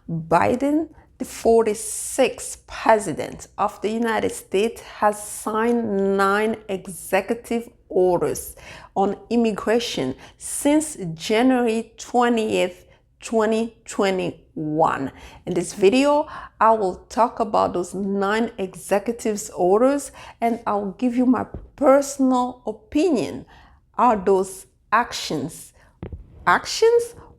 Biden, the 46th president of the United States, has signed 9 executive orders on immigration since January 20th, 2021. In this video, I will talk about those 9 executive orders and I'll give you my personal opinion. Are those actions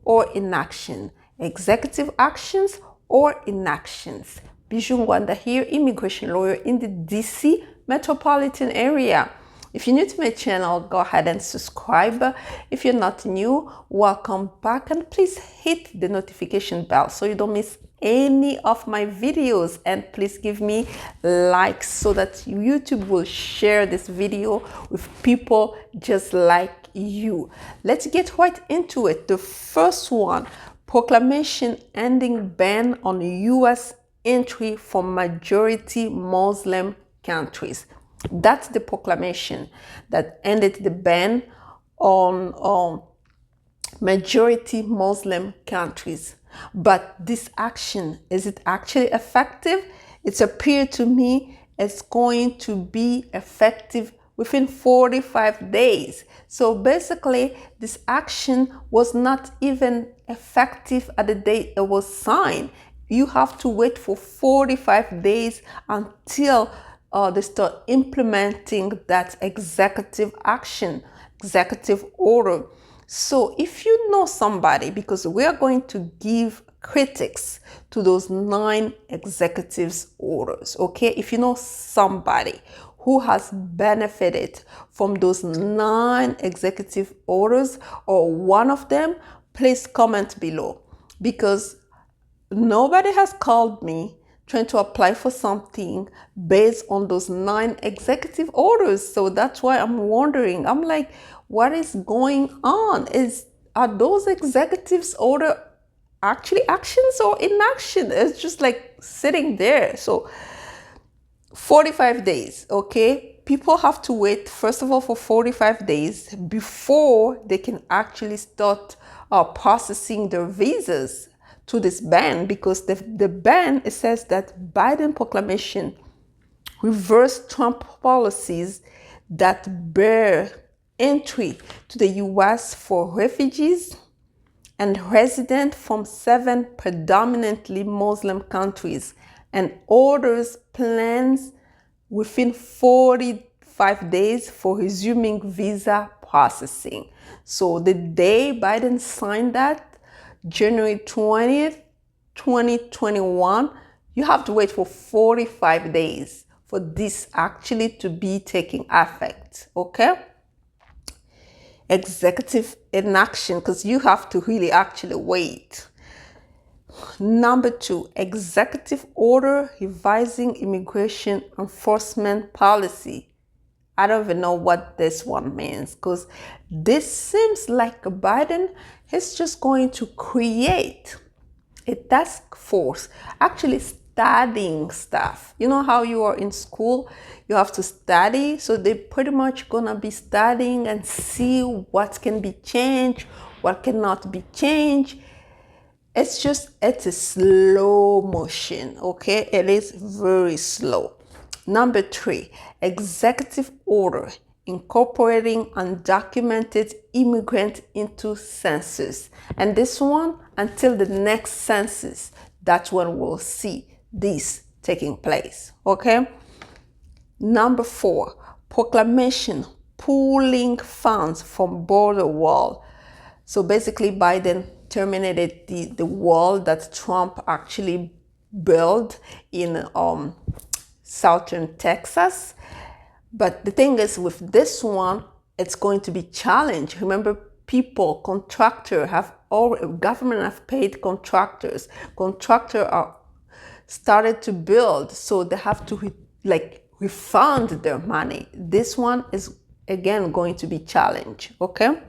or inaction? Executive actions or inactions? Bijoux Ngwanda here, immigration lawyer in the DC metropolitan area. If you're new to my channel, go ahead and subscribe. If you're not new, welcome back, and please hit the notification bell so you don't miss any of my videos, and please give me likes so that YouTube will share this video with people just like you. Let's get right into it. The first one: Proclamation ending ban on US entry from majority Muslim countries. That's the proclamation that ended the ban on majority Muslim countries. But this action, is it actually effective? It's appeared to me it's going to be effective within 45 days. So basically, this action was not even effective at the date it was signed. You have to wait for 45 days until they start implementing that executive action, executive order. So if you know somebody, because we are going to give critics to those 9 executive orders, okay? If you know somebody who has benefited from those 9 executive orders or one of them, please comment below, because nobody has called me trying to apply for something based on those 9 executive orders. So that's why I'm wondering. I'm like, what is going on? Are those executives order actually actions or inaction? It's just like sitting there. So 45 days, okay? People have to wait, first of all, for 45 days before they can actually start processing their visas to this ban, because the ban, it says that Biden proclamation reversed Trump policies that bar entry to the US for refugees and residents from 7 predominantly Muslim countries, and orders plans within 45 days for resuming visa processing. So the day Biden signed that, January 20th, 2021, you have to wait for 45 days for this actually to be taking effect, okay? Executive inaction, because you have to really actually wait. Number 2, executive order revising immigration enforcement policy. I don't even know what this one means, because this seems like Biden is just going to create a task force, actually studying stuff. You know how you are in school, you have to study, so they're pretty much gonna be studying and see what can be changed, what cannot be changed. It's a slow motion, okay? It is very slow. Number 3, executive order incorporating undocumented immigrant into census. And this one, until the next census, that's when we'll see this taking place, okay? Number 4, proclamation pooling funds from border wall. So basically, Biden terminated the wall that Trump actually built in southern Texas. But the thing is, with this one, it's going to be challenged. Remember, government have paid contractors. Contractors are started to build, so they have to refund their money. This one is again going to be challenged, okay?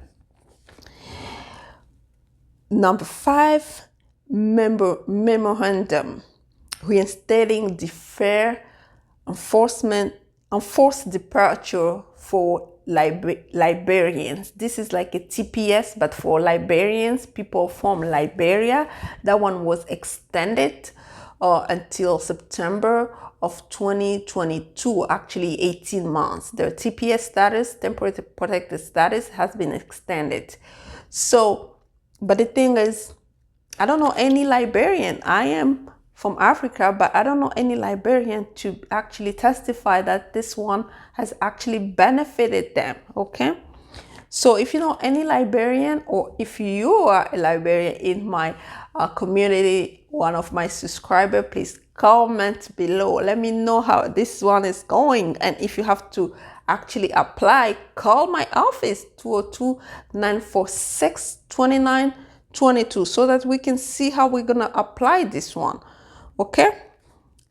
Number 5, memorandum reinstating deferred enforced departure for Liberians. This is like a TPS, but for Liberians, people from Liberia. That one was extended until September of 2022, actually 18 months. Their TPS status, temporary protected status, has been extended. So, but the thing is, I don't know any Liberian. I am from Africa, but I don't know any Liberian to actually testify that this one has actually benefited them, okay? So if you know any Liberian, or if you are a Liberian in my community, one of my subscribers, please comment below. Let me know how this one is going. And if you have to actually apply, call my office, 202-946-2922, so that we can see how we're going to apply this one. Okay?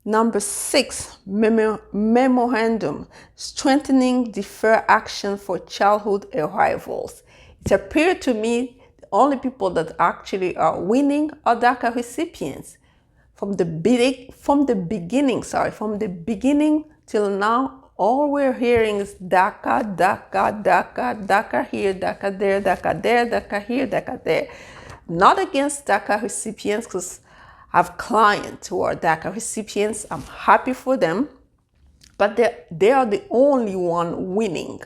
Number 6, Memorandum, strengthening deferred action for childhood arrivals. It appeared to me the only people that actually are winning are DACA recipients. From the beginning till now, all we're hearing is DACA, DACA, DACA, DACA here, DACA there, DACA there, DACA here, DACA there. Not against DACA recipients, because I have clients who are DACA recipients. I'm happy for them, but they are the only one winning,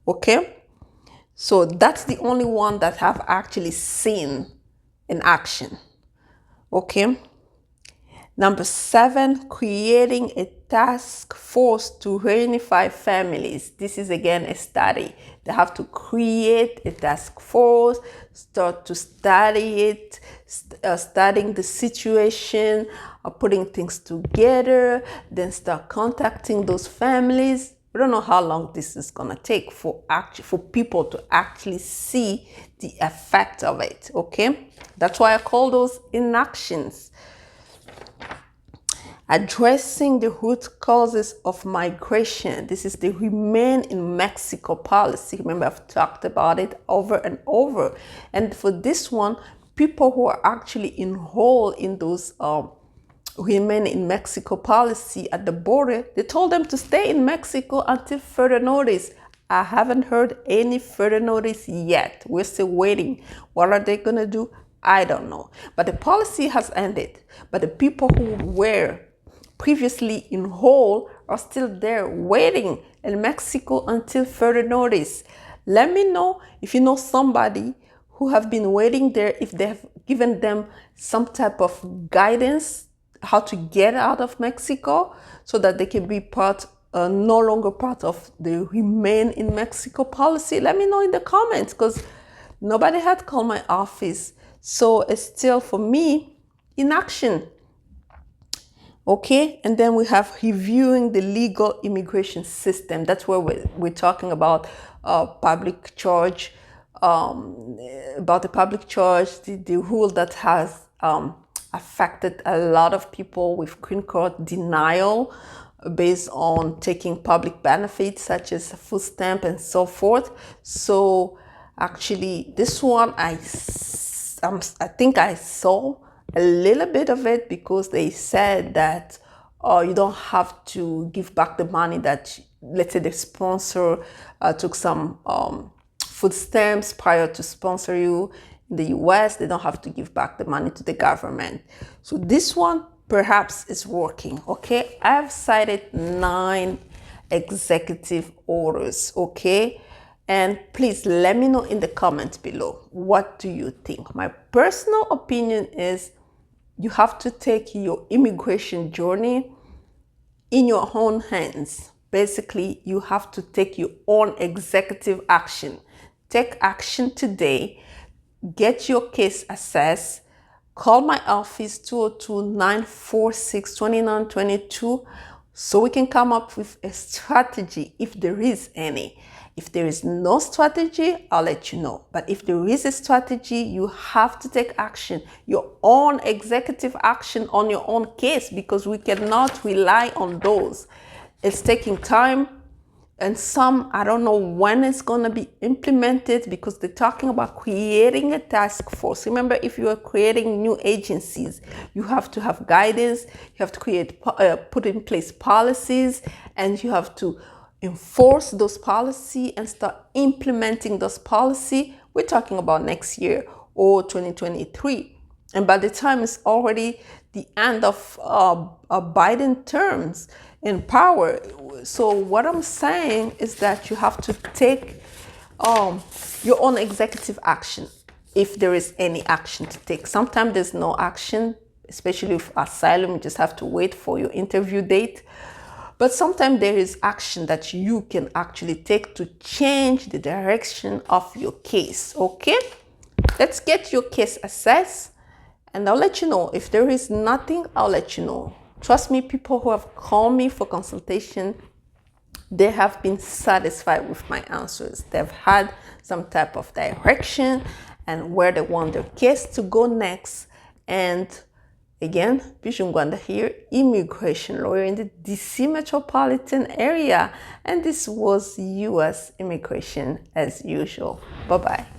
okay? So that's the only one that have actually seen in action, okay? Number 7, creating a task force to reunify families. This is again a study. They have to create a task force, start to study it, studying the situation, putting things together, then start contacting those families. I don't know how long this is gonna take for people to actually see the effect of it, okay? That's why I call those inactions. Addressing the root causes of migration. This is the Remain in Mexico policy. Remember, I've talked about it over and over. And for this one, people who are actually enrolled in those Remain in Mexico policy at the border, they told them to stay in Mexico until further notice. I haven't heard any further notice yet. We're still waiting. What are they gonna do? I don't know. But the policy has ended. But the people who were previously enrolled are still there waiting in Mexico until further notice. Let me know if you know somebody who have been waiting there, if they have given them some type of guidance how to get out of Mexico so that they can be no longer part of the Remain in Mexico policy. Let me know in the comments, because nobody had called my office. So it's still, for me, inaction. Okay, and then we have reviewing the legal immigration system. That's where we're talking about public charge, about the public charge, the rule that has affected a lot of people with green card denial based on taking public benefits such as food stamp and so forth. So actually, this one I think I saw a little bit of it, because they said that you don't have to give back the money that, let's say, the sponsor took some food stamps prior to sponsor you in the US. They don't have to give back the money to the government. So this one perhaps is working, okay? I've cited 9 executive orders, okay? And please let me know in the comments below, what do you think? My personal opinion is you have to take your immigration journey in your own hands. Basically, you have to take your own executive action. Take action today. Get your case assessed. Call my office, 202-946-2922, so we can come up with a strategy if there is any. If there is no strategy, I'll let you know. But if there is a strategy, you have to take action, your own executive action on your own case, because we cannot rely on those. It's taking time, and some, I don't know when it's going to be implemented, because they're talking about creating a task force. Remember, if you are creating new agencies, you have to have guidance, you have to put in place policies, and you have to enforce those policy and start implementing those policy, we're talking about next year or 2023. And by the time it's already the end of Biden terms in power. So what I'm saying is that you have to take your own executive action, if there is any action to take. Sometimes there's no action, especially with asylum, you just have to wait for your interview date. But sometimes there is action that you can actually take to change the direction of your case, okay? Let's get your case assessed, and I'll let you know. If there is nothing, I'll let you know. Trust me, people who have called me for consultation, they have been satisfied with my answers. They've had some type of direction and where they want their case to go next. And again, Bijoux Ngwanda here, immigration lawyer in the DC metropolitan area. And this was U.S. Immigration as usual. Bye-bye.